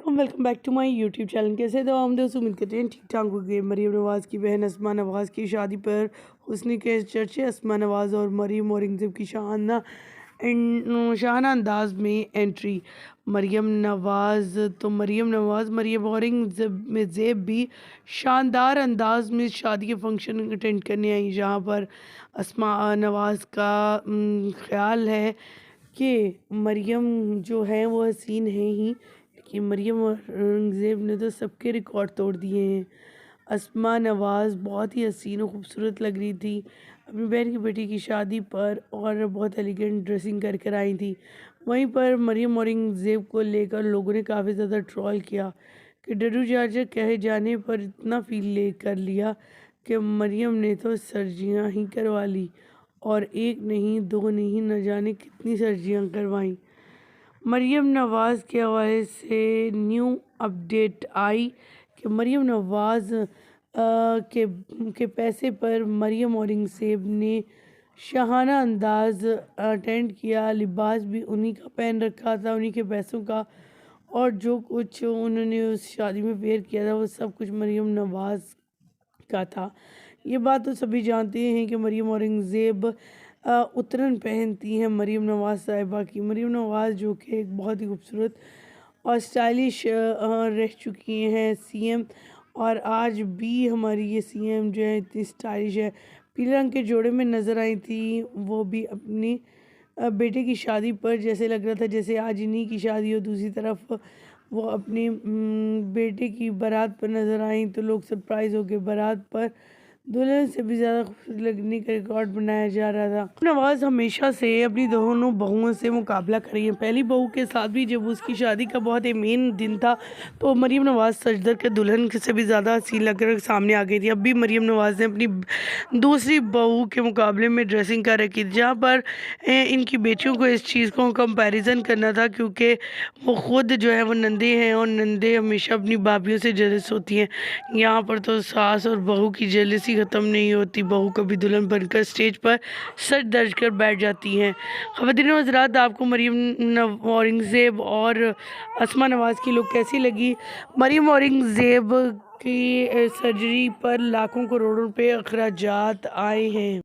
علیکم، welcome back to my YouTube channel. کیسے تو ہم دوست امید کرتے ہیں ٹھیک ٹھاک ہو گئے۔ مریم نواز کی بہن اسما نواز کی شادی پر حسن کے چرچے، اسما نواز اور مریم اورنگزیب کی شاہانہ انداز میں انٹری۔ مریم نواز مریم اورنگزیب بھی شاندار انداز میں شادی کے فنکشن اٹینڈ کرنے آئی، جہاں پر اسما نواز کا خیال ہے کہ مریم جو ہے وہ حسین ہے ہی، کہ مریم اورنگزیب نے تو سب کے ریکارڈ توڑ دیے ہیں۔ اسما نواز بہت ہی حسین و خوبصورت لگ رہی تھی اپنی بہن کی بیٹی کی شادی پر، اور بہت ایلیگنٹ ڈریسنگ کر آئی تھی۔ وہیں پر مریم اورنگزیب کو لے کر لوگوں نے کافی زیادہ ٹرول کیا کہ ڈڈو چاچا کہے جانے پر اتنا فیل لے کر لیا کہ مریم نے تو سرجریاں ہی کروا لی، اور ایک نہیں دو نہیں، نہ جانے کتنی سرجریاں کروائیں۔ مریم نواز کے حوالے سے نیو اپڈیٹ آئی کہ مریم نواز کے پیسے پر مریم اورنگزیب نے شاہانہ انداز اٹینڈ کیا، لباس بھی انہی کا پہن رکھا تھا، انہی کے پیسوں کا، اور جو کچھ انہوں نے اس شادی میں ویئر کیا تھا وہ سب کچھ مریم نواز کا تھا۔ یہ بات تو سبھی جانتے ہیں کہ مریم اورنگزیب اترن پہنتی ہیں مریم نواز صاحبہ کی۔ مریم نواز جو کہ ایک بہت ہی خوبصورت اور اسٹائلش رہ چکی ہیں سی ایم، اور آج بھی ہماری یہ سی ایم جو ہے اتنی اسٹائلش ہے۔ پیلے رنگ کے جوڑے میں نظر آئی تھی، وہ بھی اپنی بیٹے کی شادی پر، جیسے لگ رہا تھا جیسے آج انہی کی شادی ہو۔ دوسری طرف وہ اپنی بیٹے کی بارات پر نظر آئیں تو لوگ سرپرائز ہو گئے۔ بارات پر دلہن سے بھی زیادہ خوبصورت لگنے کا ریکارڈ بنایا جا رہا تھا۔ نواز ہمیشہ سے اپنی دونوں بہوؤں سے مقابلہ کر رہی ہیں۔ پہلی بہو کے ساتھ بھی جب اس کی شادی کا بہت مین دن تھا تو مریم نواز سجدر کے دلہن سے بھی زیادہ حسین لگ کر سامنے آ گئی تھی۔ اب بھی مریم نواز نے اپنی دوسری بہو کے مقابلے میں ڈریسنگ کر رکھی تھی، جہاں پر ان کی بیٹیوں کو اس چیز کو کمپیریزن کرنا تھا، کیونکہ وہ خود جو ہے وہ نندے ہیں، اور نندے ہمیشہ اپنی بھابھیوں سے جیلس ہوتی ہیں۔ یہاں پر تو ساس اور بہو کی جیلسی ختم نہیں ہوتی، بہو کبھی دلہن بن کر اسٹیج پر سر درج کر بیٹھ جاتی ہیں۔ خواتین و حضرات، آپ کو مریم اورنگزیب اور اسما نواز کی لوگ کیسی لگی؟ مریم اورنگزیب کی سرجری پر لاکھوں کروڑوں روپے اخراجات آئے ہیں۔